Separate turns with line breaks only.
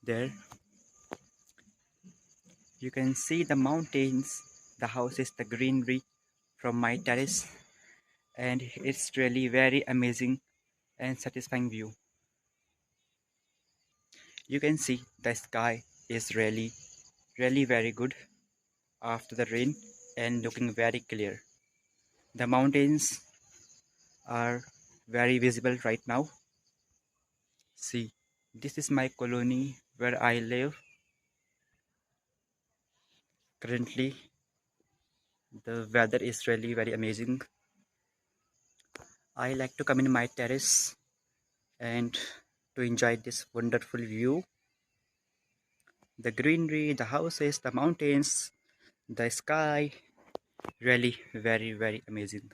there. You can see the mountains, the houses, the greenery from my terrace, and it's really very amazing and satisfying view. You can see the sky is really very good after the rain and looking very clear. The mountains are very visible right now. See, this is my colony where I live. Currently, the weather is really very amazing. I like to come in my terrace and to enjoy this wonderful view. The greenery, the houses, the mountains, the sky, really very amazing.